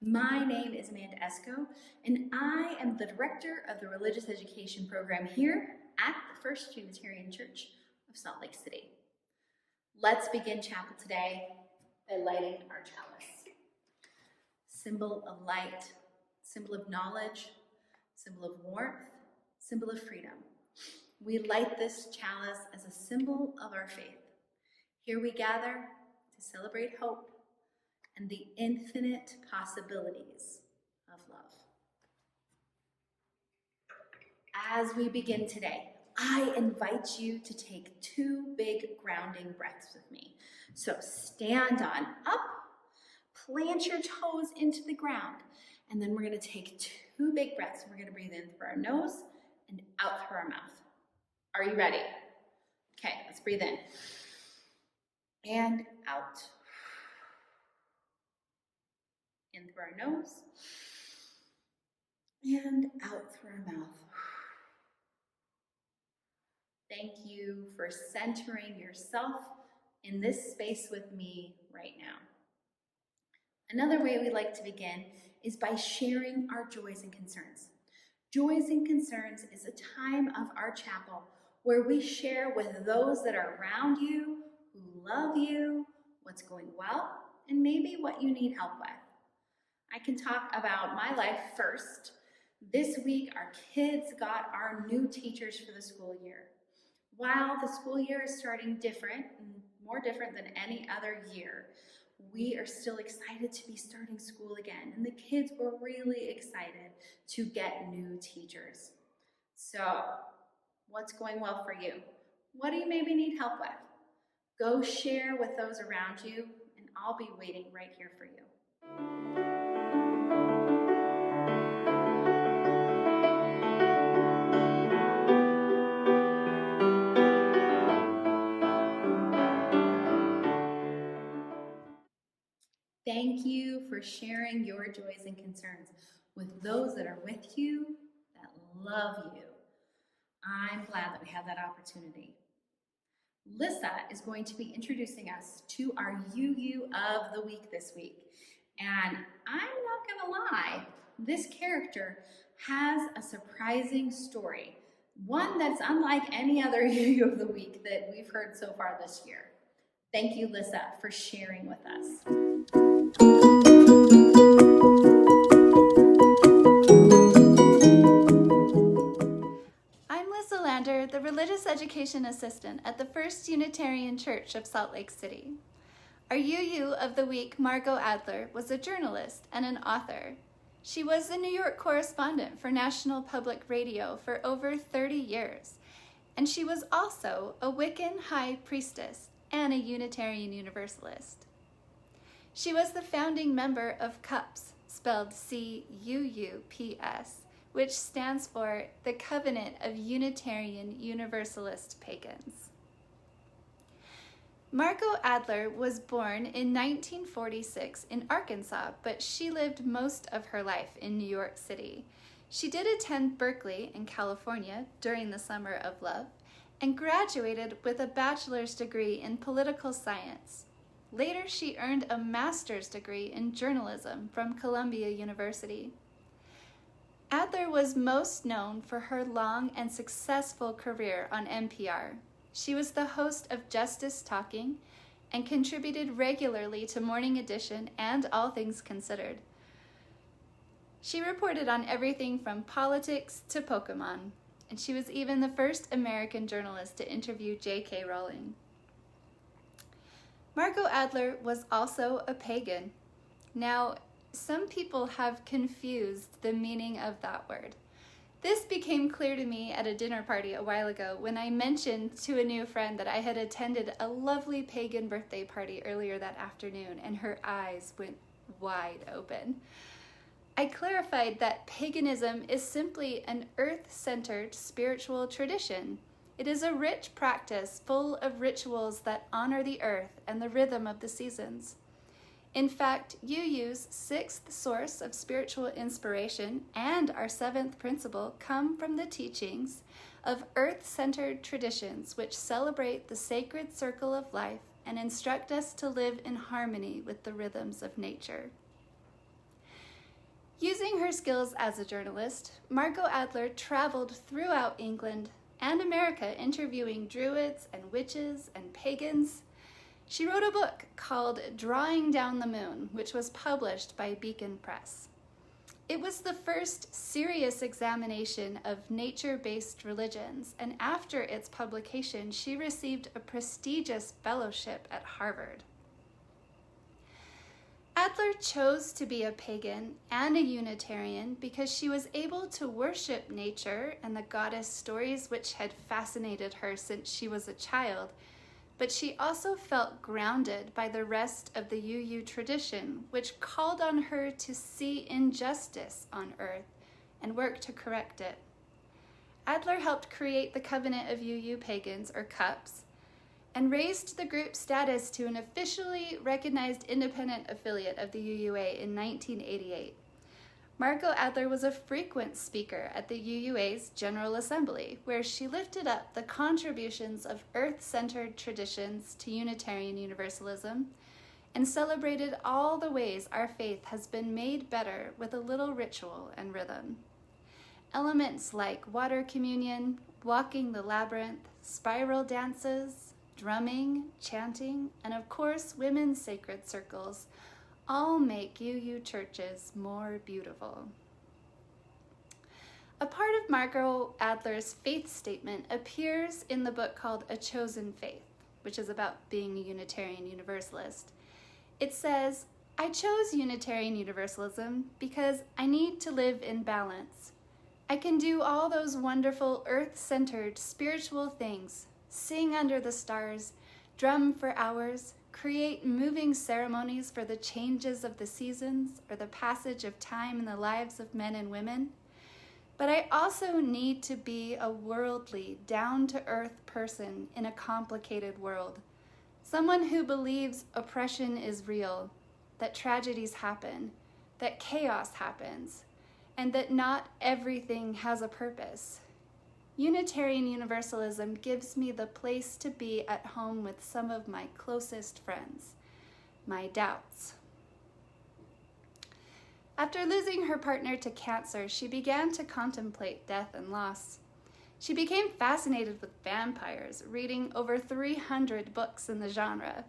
My name is Amanda Esco, and I am the Director of the Religious Education Program here at the First Unitarian Church of Salt Lake City. Let's begin chapel today by lighting our chalice. Symbol of light, symbol of knowledge, symbol of warmth, symbol of freedom. We light this chalice as a symbol of our faith. Here we gather to celebrate hope and the infinite possibilities of love. As we begin today, I invite you to take 2 big grounding breaths with me. So stand on up, plant your toes into the ground, and then we're going to take 2 big breaths. We're going to breathe in through our nose and out through our mouth. Are you ready? Okay, let's breathe in and out. In through our nose and out through our mouth. Thank you for centering yourself in this space with me right now. Another way we like to begin is by sharing our joys and concerns. Joys and concerns is a time of our chapel where we share with those that are around you, who love you, what's going well, and maybe what you need help with. I can talk about my life first. This week, our kids got our new teachers for the school year. While the school year is starting different, more different than any other year, we are still excited to be starting school again. And the kids were really excited to get new teachers. So, what's going well for you? What do you maybe need help with? Go share with those around you, and I'll be waiting right here for you. Thank you for sharing your joys and concerns with those that are with you, that love you. I'm glad that we have that opportunity. Lissa is going to be introducing us to our UU of the week this week. And I'm not gonna lie, this character has a surprising story, one that's unlike any other UU of the week that we've heard so far this year. Thank you, Lissa, for sharing with us. The Religious Education Assistant at the First Unitarian Church of Salt Lake City. Our UU of the week, Margot Adler, was a journalist and an author. She was the New York correspondent for National Public Radio for over 30 years, and she was also a Wiccan high priestess and a Unitarian Universalist. She was the founding member of CUPS, spelled C-U-U-P-S, which stands for the Covenant of Unitarian Universalist Pagans. Margot Adler was born in 1946 in Arkansas, but she lived most of her life in New York City. She did attend Berkeley in California during the Summer of Love and graduated with a bachelor's degree in political science. Later, she earned a master's degree in journalism from Columbia University. Adler was most known for her long and successful career on NPR. She was the host of Justice Talking and contributed regularly to Morning Edition and All Things Considered. She reported on everything from politics to Pokemon, and she was even the first American journalist to interview J.K. Rowling. Margot Adler was also a pagan. Now, some people have confused the meaning of that word. This became clear to me at a dinner party a while ago when I mentioned to a new friend that I had attended a lovely pagan birthday party earlier that afternoon, and her eyes went wide open. I clarified that paganism is simply an earth-centered spiritual tradition. It is a rich practice full of rituals that honor the earth and the rhythm of the seasons. In fact, UU's 6th source of spiritual inspiration and our 7th principle come from the teachings of earth-centered traditions which celebrate the sacred circle of life and instruct us to live in harmony with the rhythms of nature. her skills as a journalist, Margot Adler traveled throughout England and America interviewing druids and witches and pagans. She wrote a book called Drawing Down the Moon, which was published by Beacon Press. It was the first serious examination of nature-based religions, and after its publication, she received a prestigious fellowship at Harvard. Adler chose to be a pagan and a Unitarian because she was able to worship nature and the goddess stories which had fascinated her since she was a child, but she also felt grounded by the rest of the UU tradition, which called on her to see injustice on earth and work to correct it. Adler helped create the Covenant of UU Pagans, or CUPs, and raised the group's status to an officially recognized independent affiliate of the UUA in 1988. Margot Adler was a frequent speaker at the UUA's General Assembly, where she lifted up the contributions of earth-centered traditions to Unitarian Universalism and celebrated all the ways our faith has been made better with a little ritual and rhythm. Elements like water communion, walking the labyrinth, spiral dances, drumming, chanting, and of course women's sacred circles all make UU churches more beautiful. A part of Margot Adler's faith statement appears in the book called A Chosen Faith, which is about being a Unitarian Universalist. It says, "I chose Unitarian Universalism because I need to live in balance. I can do all those wonderful earth-centered spiritual things, sing under the stars, drum for hours, create moving ceremonies for the changes of the seasons or the passage of time in the lives of men and women. But I also need to be a worldly, down-to-earth person in a complicated world. Someone who believes oppression is real, that tragedies happen, that chaos happens, and that not everything has a purpose. Unitarian Universalism gives me the place to be at home with some of my closest friends, my doubts." After losing her partner to cancer, she began to contemplate death and loss. She became fascinated with vampires, reading over 300 books in the genre.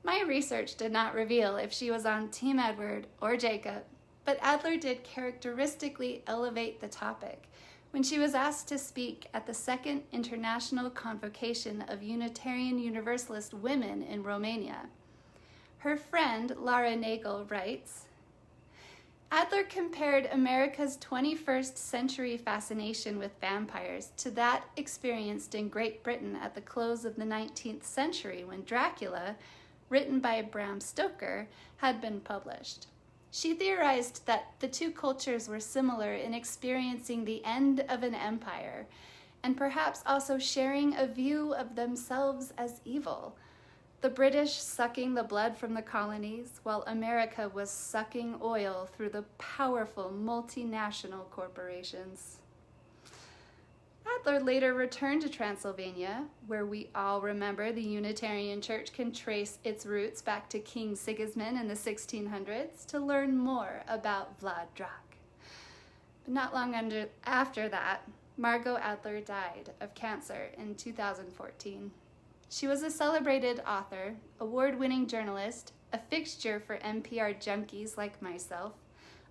My research did not reveal if she was on Team Edward or Jacob, but Adler did characteristically elevate the topic when she was asked to speak at the Second International Convocation of Unitarian Universalist Women in Romania. Her friend, Lara Nagel, writes, "Adler compared America's 21st century fascination with vampires to that experienced in Great Britain at the close of the 19th century when Dracula, written by Bram Stoker, had been published. She theorized that the two cultures were similar in experiencing the end of an empire, and perhaps also sharing a view of themselves as evil. The British sucking the blood from the colonies, while America was sucking oil through the powerful multinational corporations." Adler later returned to Transylvania, where we all remember the Unitarian Church can trace its roots back to King Sigismund in the 1600s, to learn more about Vlad Drach. But not long after that, Margot Adler died of cancer in 2014. She was a celebrated author, award-winning journalist, a fixture for NPR junkies like myself,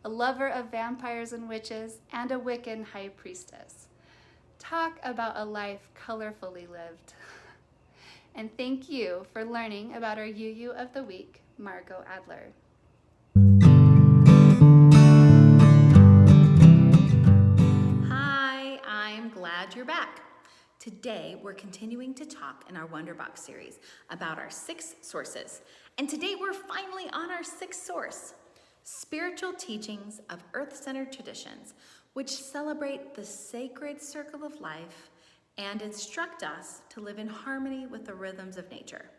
a lover of vampires and witches, and a Wiccan high priestess. Talk about a life colorfully lived. And thank you for learning about our UU of the Week, Margot Adler. Hi, I'm glad you're back. Today, we're continuing to talk in our Wonderbox series about our 6 sources. And today, we're finally on our 6th source, spiritual teachings of earth-centered traditions, which celebrate the sacred circle of life and instruct us to live in harmony with the rhythms of nature.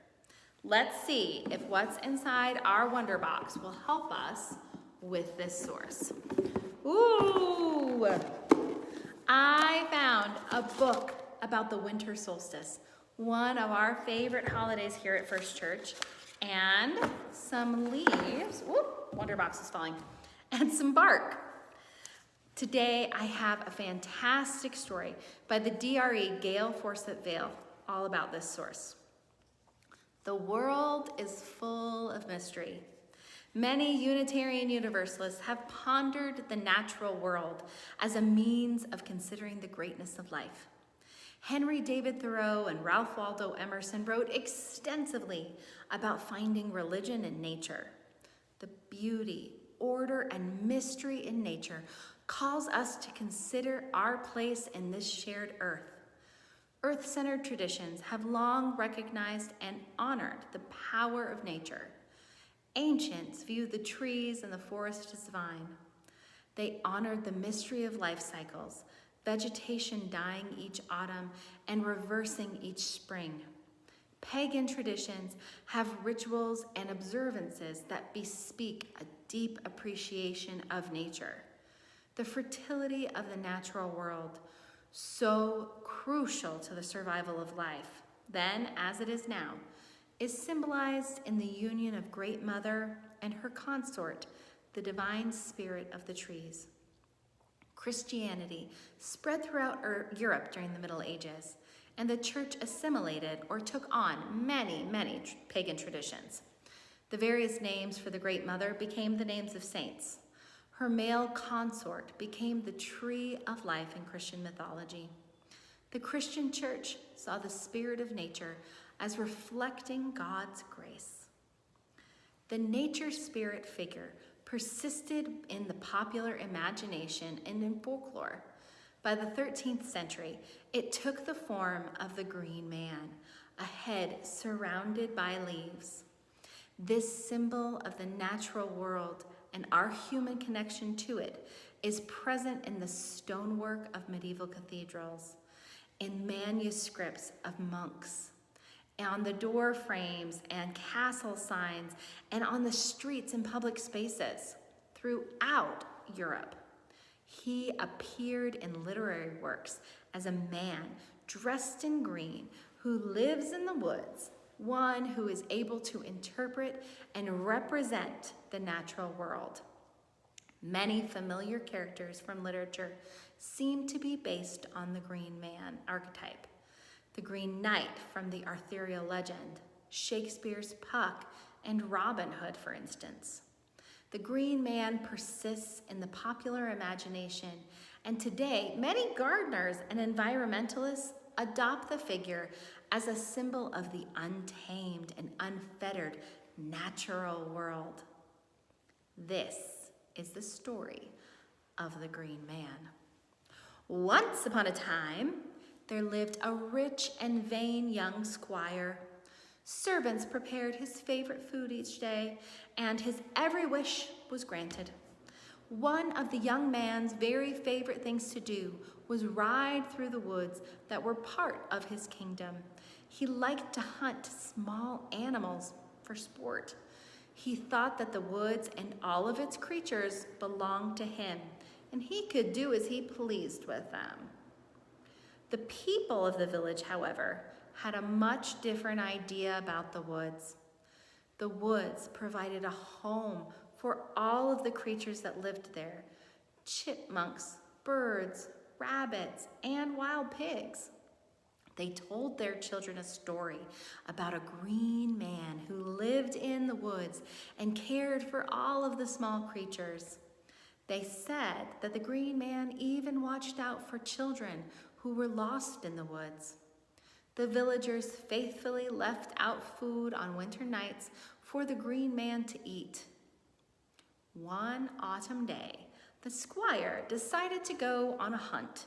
Let's see if what's inside our Wonderbox will help us with this source. Ooh! I found a book about the winter solstice, one of our favorite holidays here at First Church, and some leaves. Whoop! Wonderbox is falling. And some bark. Today, I have a fantastic story by the DRE Gail Forsett Vale, all about this source. The world is full of mystery. Many Unitarian Universalists have pondered the natural world as a means of considering the greatness of life. Henry David Thoreau and Ralph Waldo Emerson wrote extensively about finding religion in nature. The beauty, order, and mystery in nature calls us to consider our place in this shared earth. Earth-centered traditions have long recognized and honored the power of nature. Ancients viewed the trees and the forest as divine. They honored the mystery of life cycles, vegetation dying each autumn and reversing each spring. Pagan traditions have rituals and observances that bespeak a deep appreciation of nature. The fertility of the natural world, so crucial to the survival of life, then as it is now, is symbolized in the union of Great Mother and her consort, the divine spirit of the trees. Christianity spread throughout Europe during the Middle Ages, and the church assimilated or took on many pagan traditions. The various names for the Great Mother became the names of saints. Her male consort became the tree of life in Christian mythology. The Christian church saw the spirit of nature as reflecting God's grace. The nature spirit figure persisted in the popular imagination and in folklore. By the 13th century, it took the form of the green man, a head surrounded by leaves. This symbol of the natural world and our human connection to it is present in the stonework of medieval cathedrals, in manuscripts of monks, on the door frames and castle signs, and on the streets and public spaces throughout Europe. He appeared in literary works as a man dressed in green who lives in the woods, one who is able to interpret and represent the natural world. Many familiar characters from literature seem to be based on the green man archetype. The Green Knight from the Arthurian legend, Shakespeare's Puck, and Robin Hood, for instance. The green man persists in the popular imagination, and today many gardeners and environmentalists adopt the figure as a symbol of the untamed and unfettered natural world. This is the story of the Green Man. Once upon a time, there lived a rich and vain young squire. Servants prepared his favorite food each day, and his every wish was granted. One of the young man's very favorite things to do was ride through the woods that were part of his kingdom. He liked to hunt small animals for sport. He thought that the woods and all of its creatures belonged to him, and he could do as he pleased with them. The people of the village, however, had a much different idea about the woods. The woods provided a home for all of the creatures that lived there: chipmunks, birds, rabbits, and wild pigs. They told their children a story about a green man who lived in the woods and cared for all of the small creatures. They said that the green man even watched out for children who were lost in the woods. The villagers faithfully left out food on winter nights for the green man to eat. One autumn day, the squire decided to go on a hunt.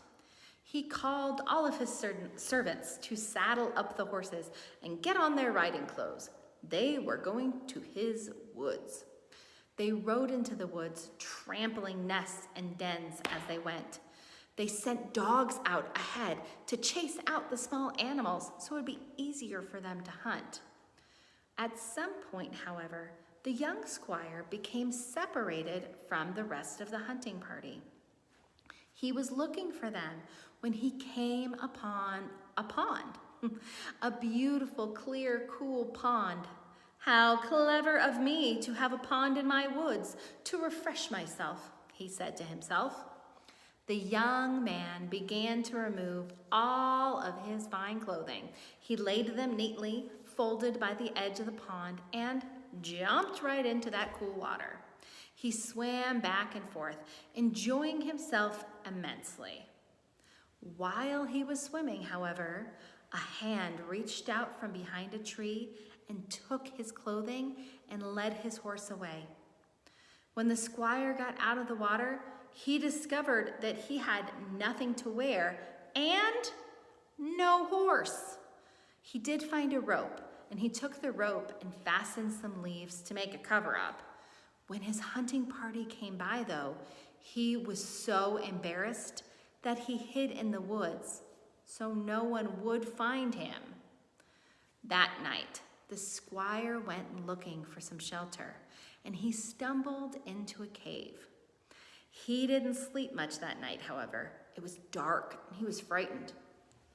He called all of his servants to saddle up the horses and get on their riding clothes. They were going to his woods. They rode into the woods, trampling nests and dens as they went. They sent dogs out ahead to chase out the small animals so it would be easier for them to hunt. At some point, however, the young squire became separated from the rest of the hunting party. He was looking for them when he came upon a pond, a beautiful, clear, cool pond. "How clever of me to have a pond in my woods to refresh myself," he said to himself. The young man began to remove all of his fine clothing. He laid them neatly, folded by the edge of the pond, and jumped right into that cool water. He swam back and forth, enjoying himself immensely. While he was swimming, however, a hand reached out from behind a tree and took his clothing and led his horse away. When the squire got out of the water, he discovered that he had nothing to wear and no horse. He did find a rope, and he took the rope and fastened some leaves to make a cover-up. When his hunting party came by, though, he was so embarrassed that he hid in the woods so no one would find him. That night, the squire went looking for some shelter, and he stumbled into a cave. He didn't sleep much that night, however. It was dark, and he was frightened.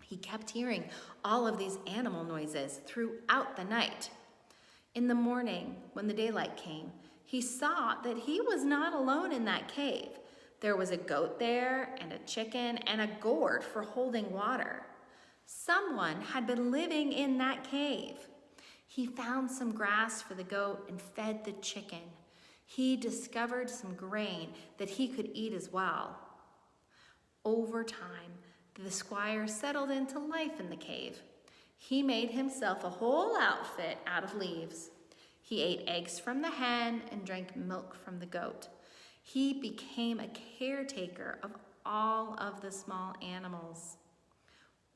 He kept hearing all of these animal noises throughout the night. In the morning, when the daylight came, he saw that he was not alone in that cave. There was a goat there, and a chicken, and a gourd for holding water. Someone had been living in that cave. He found some grass for the goat and fed the chicken. He discovered some grain that he could eat as well. Over time, the squire settled into life in the cave. He made himself a whole outfit out of leaves. He ate eggs from the hen and drank milk from the goat. He became a caretaker of all of the small animals.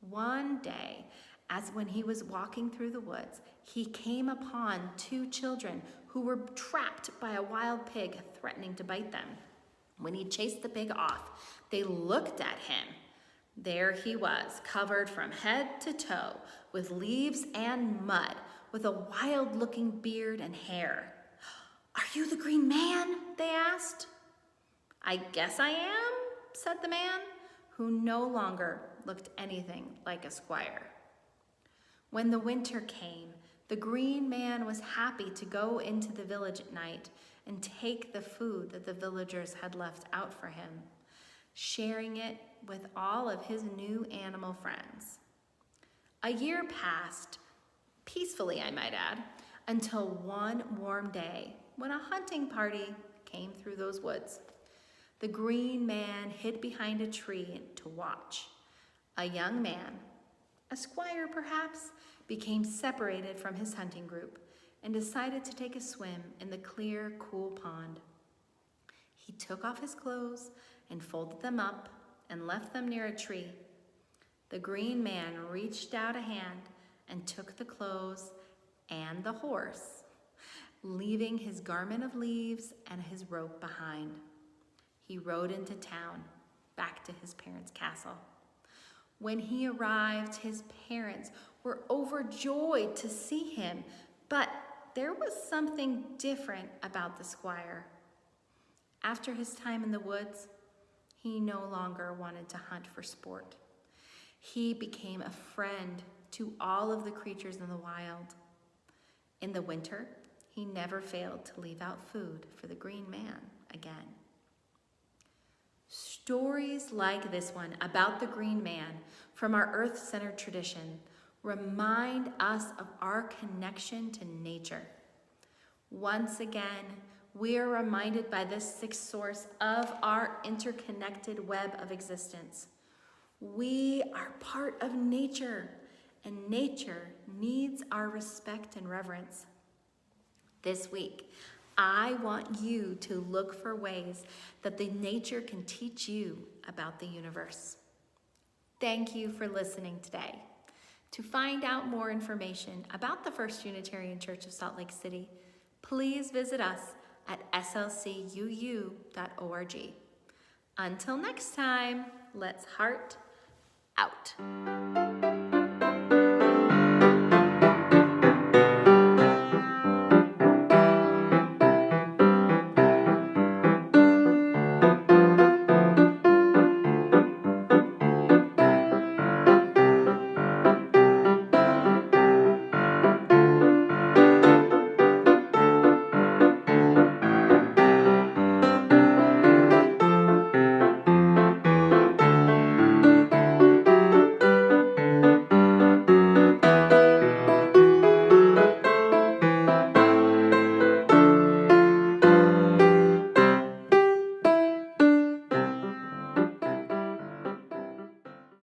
One day, as when he was walking through the woods, he came upon two children who were trapped by a wild pig threatening to bite them. When he chased the pig off, they looked at him. There he was, covered from head to toe with leaves and mud, with a wild-looking beard and hair. "Are you the Green Man?" they asked. "I guess I am," said the man, who no longer looked anything like a squire. When the winter came, the Green Man was happy to go into the village at night and take the food that the villagers had left out for him, sharing it with all of his new animal friends. A year passed, peacefully I might add, until one warm day when a hunting party came through those woods. The Green Man hid behind a tree to watch. A young man, a squire perhaps, became separated from his hunting group and decided to take a swim in the clear, cool pond. He took off his clothes and folded them up and left them near a tree. The Green Man reached out a hand and took the clothes and the horse, leaving his garment of leaves and his rope behind. He rode into town, back to his parents' castle. When he arrived, his parents were overjoyed to see him, but there was something different about the squire. After his time in the woods, he no longer wanted to hunt for sport. He became a friend to all of the creatures in the wild. In the winter, he never failed to leave out food for the Green Man again. Stories like this one about the Green Man from our earth-centered tradition remind us of our connection to nature. Once again, we are reminded by this sixth source of our interconnected web of existence. We are part of nature, and nature needs our respect and reverence. This week, I want you to look for ways that the nature can teach you about the universe. Thank you for listening today. To find out more information about the First Unitarian Church of Salt Lake City, please visit us at slcuu.org. Until next time, let's heart out.